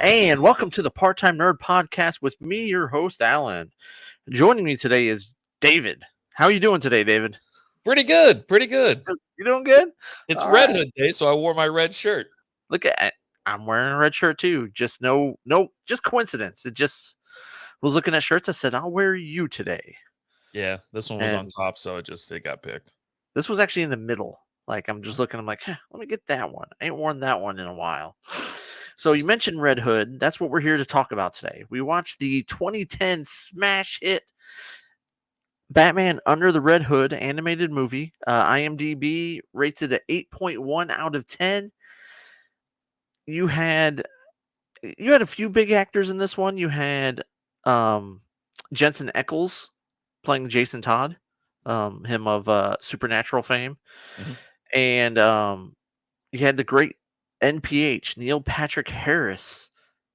And welcome to the Part-Time Nerd Podcast with me, your host, Alan. Joining me today is David. How are you doing today, David? Pretty good, pretty good. You doing good? It's All right. RedHood Day, so I wore my red shirt. Look at I'm wearing a red shirt too. Just just coincidence. It just was looking at shirts. I said, I'll wear you today. Yeah, this one was on And top, so it got picked. this was actually in the middle. Like I'm just looking, I'm like, let me get that one. I ain't worn that one in a while. So you mentioned Red Hood. That's what we're here to talk about today. We watched the 2010 smash hit Batman Under the Red Hood animated movie. IMDb rates it at 8.1 out of 10. You had a few big actors in this one. You had um, Jensen Ackles playing Jason Todd, him of Supernatural fame, Mhm. and you had the great NPH Neil Patrick Harris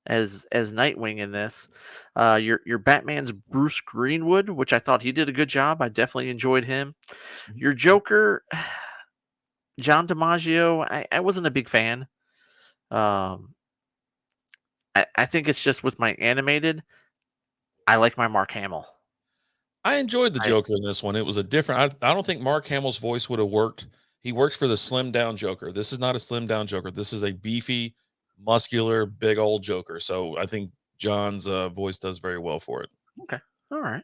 as Nightwing in this. Your Batman's Bruce Greenwood, which I thought he did a good job. I definitely enjoyed him. Mhm. Your Joker, John DiMaggio, I wasn't a big fan. Um, I think it's just with my animated, I like my Mark Hamill. I enjoyed the I Joker in this one. It was a different. I don't think Mark Hamill's voice would have worked. He works for the slim down Joker. This is not a slim down Joker. This is a beefy, muscular, big old Joker. So I think John's voice does very well for it. okay, all right,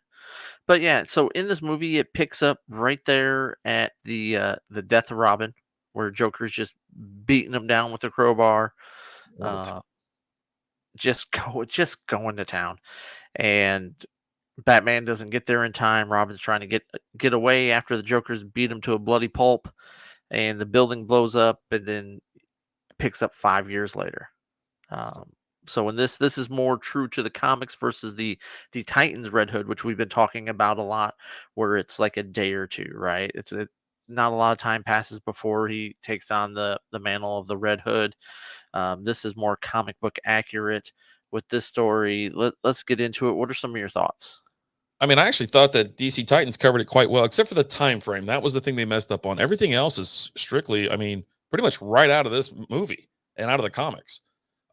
but yeah. So in this movie, it picks up right there at the death of Robin, where Joker's just beating him down with a crowbar, Going to town. uh, just going to town, and Batman doesn't get there in time. Robin's trying to get away after the Joker's beat him to a bloody pulp, and the building blows up, and then picks up 5 years later. Um, so in this is more true to the comics versus the Titans Red Hood, which we've been talking about a lot, where it's like a day or two, right? Not a lot of time passes before he takes on the mantle of the Red Hood. This is more comic book accurate with this story. Let's get into it. What are some of your thoughts? I mean, I actually thought that DC Titans covered it quite well, except for the time frame. That was the thing they messed up on. Everything else is strictly, I mean, pretty much right out of this movie and out of the comics.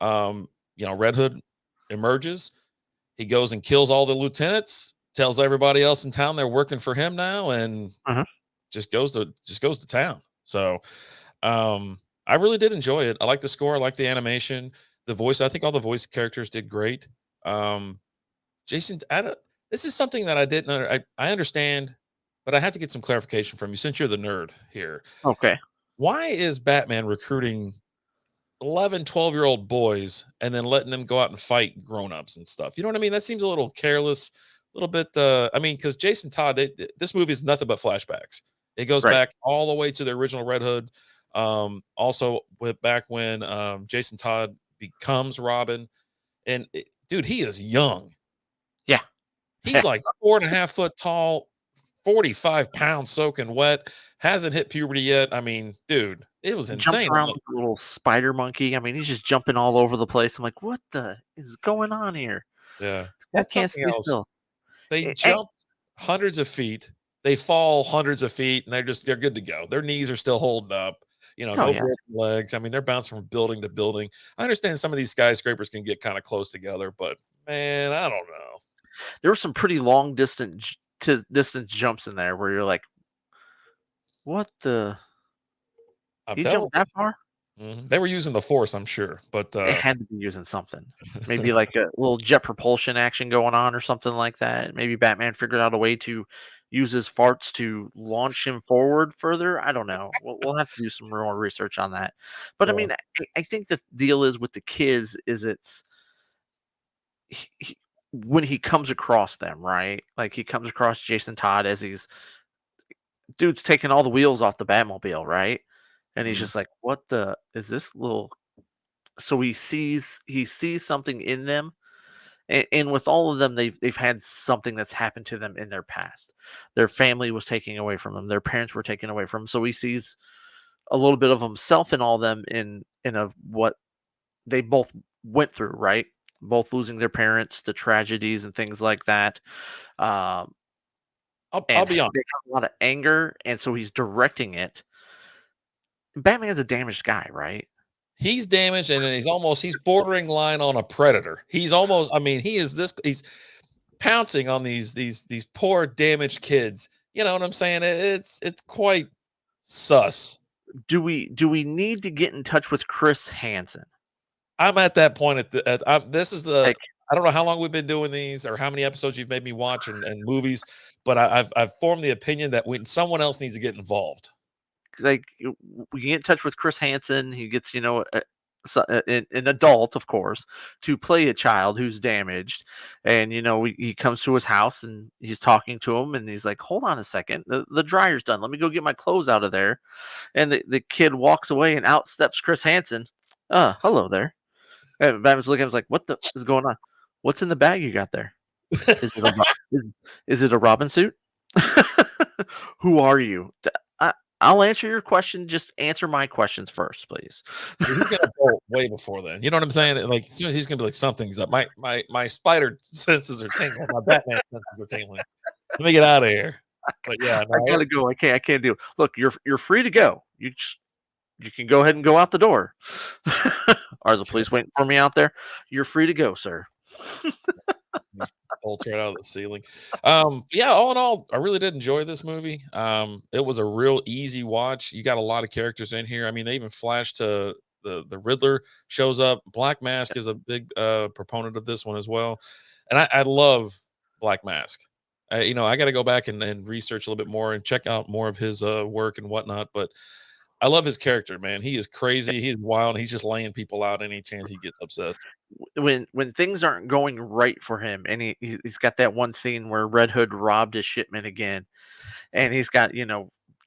Red Hood emerges. He goes and kills all the lieutenants, tells everybody else in town they're working for him now, and Uh-huh. just goes to town. So I really did enjoy it. I like the score, I like the animation, the voice. I think all the voice characters did great. Um, Jason, this is something that I didn't I understand, but I have to get some clarification from you since you're the nerd here. Okay. Why is Batman recruiting 11, 12-year-old boys and then letting them go out and fight grown-ups and stuff? You know what I mean? That seems a little careless, a little bit. I mean, because Jason Todd, this movie is nothing but flashbacks. It goes Right. back all the way to the original Red Hood. Also, with back when Jason Todd becomes Robin, and dude, he is young. Yeah. He's like 4.5 foot tall, 45 pounds soaking wet, hasn't hit puberty yet. I mean, dude, it was Jumps insane. I'm around like, like a little spider monkey. I mean, he's just jumping all over the place. I'm like, what the is going on here? yeah, This guy that's can't something stay else. still. They jump hundreds of feet, they fall hundreds of feet, and they're good to go. Their knees are still holding up. Oh No yeah. broken legs. I mean, they're bouncing from building to building. I understand some of these skyscrapers can get kind of close together, but man, I don't know. There were some pretty long distance jumps in there where you're like, what the? I'm He telling jumped that far? you. They were using the force, I'm sure, but They had to be using something. Maybe like a little jet propulsion action going on or something like that. Maybe Batman figured out a way to use his farts to launch him forward further. I don't know. We'll have to do some more research on that. But I yeah. mean, I think the deal is with the kids is he, when he comes across them, right? Like he comes across Jason Todd as he's dude's taking all the wheels off the Batmobile, right? And he's Mhm. just like, "What the is this little?" So he sees something in them, and with all of them, they've had something that's happened to them in their past. Their family was taken away from them. Their parents were taken away from them. So he sees a little bit of himself in all of them in a what they both went through, right? Both losing their parents, the tragedies and things like that. Um, I'll and be they honest. have a lot of anger, and so he's directing it. Batman's a damaged guy, right? He's damaged, and he's bordering line on a predator. He's almost, I mean, he's pouncing on these poor damaged kids. You know what I'm saying? It's quite sus. Do we need to get in touch with Chris Hansen? I'm at that point this is the Like I don't know how long we've been doing these or how many episodes you've made me watch and movies, but I've formed the opinion that when someone else needs to get involved. we get in touch with Chris Hansen. He gets an adult, of course, to play a child who's damaged, and he comes to his house and he's talking to him, and he's like, "Hold on a second, the dryer's done. Let me go get my clothes out of there." And the kid walks away, and out steps Chris Hansen. Hello there. And Batman's looking at him like, "What the is going on? What's in the bag you got there? Is it a is it a Robin suit? Who are you?" I'll answer your question. Just answer my questions first, please. He's gonna bolt way before then. You know what I'm saying? Like as soon as he's gonna be like, something's up. My spider senses are tingling. My Batman senses are tingling. Let me get out of here. But yeah, I no, gotta go. I can't do it. Look, you're free to go. You can go ahead and go out the door. Are the police waiting for me out there? You're free to go, sir. just bolts right out of the ceiling. Yeah, all in all, I really did enjoy this movie. It was a real easy watch. You got a lot of characters in here. I mean, they even flashed to the Riddler shows up. Black Mask is a big proponent of this one as well, and I love Black Mask. I got to go back and research a little bit more and check out more of his work and whatnot. But I love his character, man. He is crazy. He's wild. He's just laying people out any chance he gets upset. When things aren't going right for him, and he's got that one scene where Red Hood robbed his shipment again, and he's got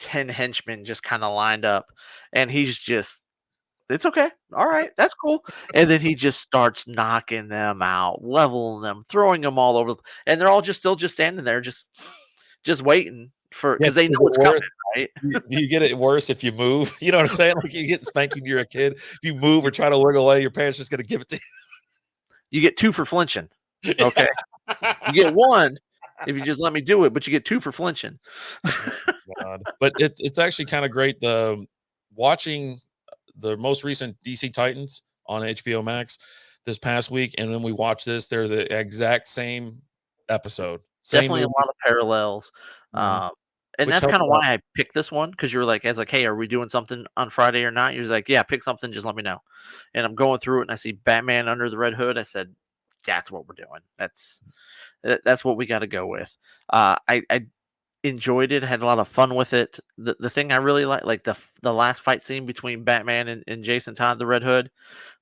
10 henchmen just kind of lined up, and he's just it's okay. All right, that's cool. And then he just starts knocking them out, leveling them, throwing them all over, and they're all just standing there, just waiting for Yeah, because they know is it it's coming, worse? right? Do you get it worse if you move? You know what I'm saying? Like you get spanked when you're a kid. If you move or try to wiggle away, your parents just gonna give it to You get two for flinching. you. Okay, you get one if you just let me do it, but you get two for flinching. Oh god. But it's actually kind of great watching the most recent DC Titans on HBO Max this past week, and then we watch this. They're the exact same episode, same Definitely a movie, lot of parallels. mhm, Um, and which that's helps kind of out. why I picked this one because you were like, "Hey, are we doing something on Friday or not?" You're like, "Yeah, pick something. Just let me know." And I'm going through it, and I see Batman under the Red Hood. I said, "That's what we're doing. That's what we got to go with." I enjoyed it. Had a lot of fun with it. The thing I really like the last fight scene between Batman and Jason Todd, the Red Hood.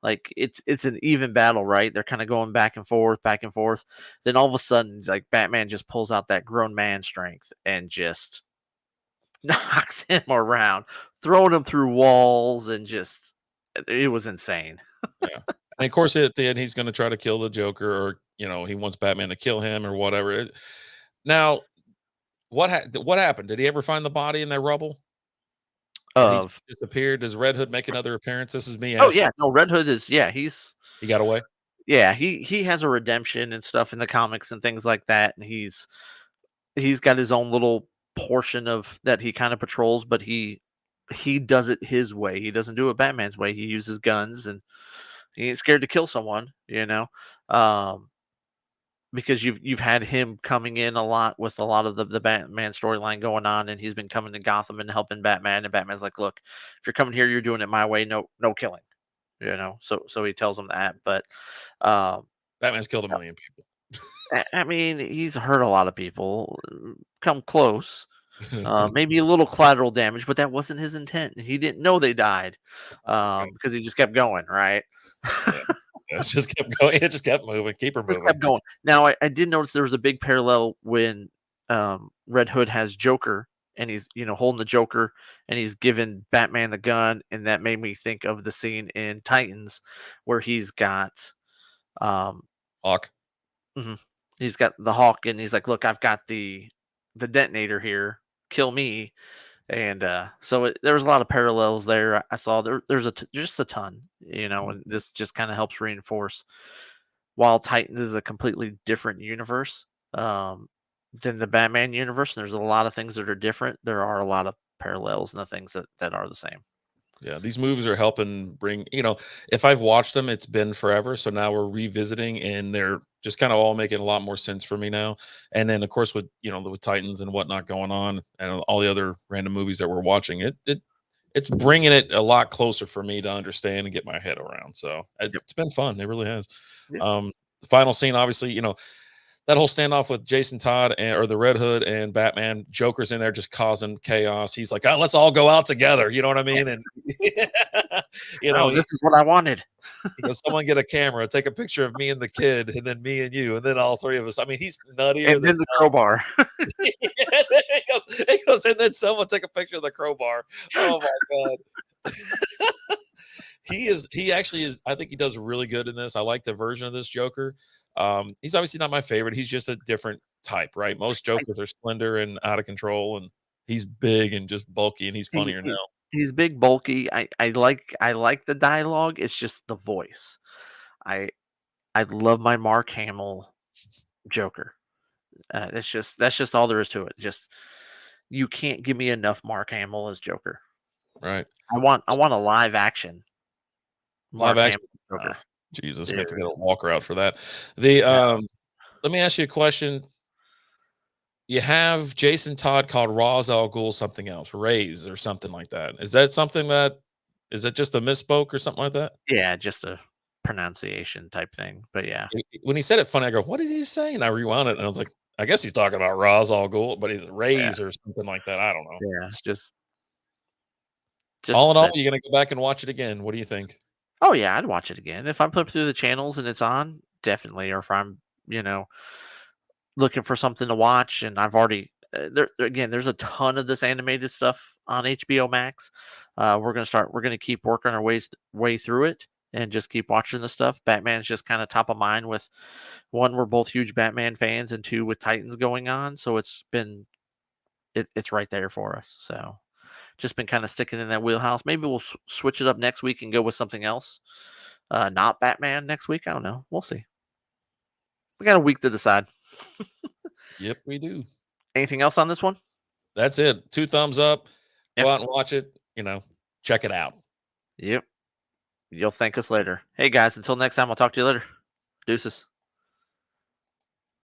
Like it's an even battle, right? They're kind of going back and forth, back and forth. Then all of a sudden, like Batman just pulls out that grown man strength and just knocks him around, throwing him through walls, and just it was insane. Yeah. And of course, at the end, he's gonna try to kill the Joker, or he wants Batman to kill him or whatever. Now, what happened? Did he ever find the body in that rubble? Or he Of disappeared? Does Red Hood make another appearance? This is me oh asking. yeah, no, Red Hood is he's He got away? he has a redemption and stuff in the comics and things like that, and he's got his own little portion of that he kind of patrols, but he does it his way. He doesn't do it Batman's way. He uses guns and he ain't scared to kill someone. Um, because you've had him coming in a lot with a lot of the Batman storyline going on, and he's been coming to Gotham and helping Batman, and Batman's like, "Look, if you're coming here, you're doing it my way. No killing." So he tells him that, but um, Batman's killed a million people. I mean, he's hurt a lot of people. Come close. Maybe a little collateral damage, but that wasn't his intent. He didn't know they died Yeah, because he just kept going, right? yeah. Yeah, it just kept going. It just kept moving. Keep her Just moving. kept going. Now, I did notice there was a big parallel when Red Hood has Joker and he's holding the Joker and he's giving Batman the gun, and that made me think of the scene in Titans where um, Hawk. mhm, he's got the Hawk and he's like, "Look, I've got the detonator here. Kill me." And so there was a lot of parallels there. I saw there's just a ton, and this just kind of helps reinforce while Titans is a completely different universe than the Batman universe. And there's a lot of things that are different. There are a lot of parallels and the things that are the same. Yeah, these movies are helping bring, if I've watched them, it's been forever. So now we're revisiting and they're just kind of all making a lot more sense for me now. And then of course with with Titans and whatnot going on and all the other random movies that we're watching, it's bringing it a lot closer for me to understand and get my head around. So Yep. it's been fun. It really has. Yep. The final scene, obviously, that whole standoff with Jason Todd or the Red Hood and Batman, Joker's in there just causing chaos. He's like, "Oh, let's all go out together." You know what I mean? And Oh, he, this is what I wanted. he goes, "Someone get a camera, take a picture of me and the kid, and then me and you, and then all three of us." I mean, he's nuttier And than then the crowbar. he goes, and then someone take a picture of the crowbar. Oh my god. He actually is. I think he does really good in this. I like the version of this Joker. He's obviously not my favorite. He's just a different type, right? Most I Jokers are slender and out of control, and he's big and just bulky, and he's he funnier now. he he's big, bulky. I like the dialogue, it's just the voice. I I love my Mark Hamill Joker. That's just all there is to it. Just you can't give me enough Mark Hamill as Joker. Right? I want a live action Live Mark Hamill action. Joker. Oh, Jesus, we have to get a Seriously. Walker out for that. The No. Let me ask you a question. You have Jason Todd called Ra's al Ghul something else, Rays or something like that. Is that something that is that just a misspoke or something like that? Yeah, just a pronunciation type thing, but yeah. When he said it funny, I go, "What did he say?" And I rewound it, and I was like, "I guess he's talking about Ra's al Ghul, but he's Yeah, Rays or something like that." I don't know. yeah, it's just All in all, said. you're gonna go back and watch it again. What do you think? Oh, yeah, I'd watch it again. If I'm flipping through the channels and it's on, definitely, or if I'm, you know, looking for something to watch and I've already again, there's a ton of this animated stuff on HBO Max. We're gonna keep working our way through it and just keep watching the stuff. Batman's just kind of top of mind with one, we're both huge Batman fans, and two, with Titans going on. So it's right there for us. So just been kind of sticking in that wheelhouse. Maybe we'll switch it up next week and go with something else. Not Batman next week. I don't know. We'll see. We got a week to decide. Yep, we do. Anything else on this one? That's it. 2 thumbs up. Go Yep. out and watch it. Check it out. Yep. You'll thank us later. Hey guys, until next time, I'll talk to you later. Deuces.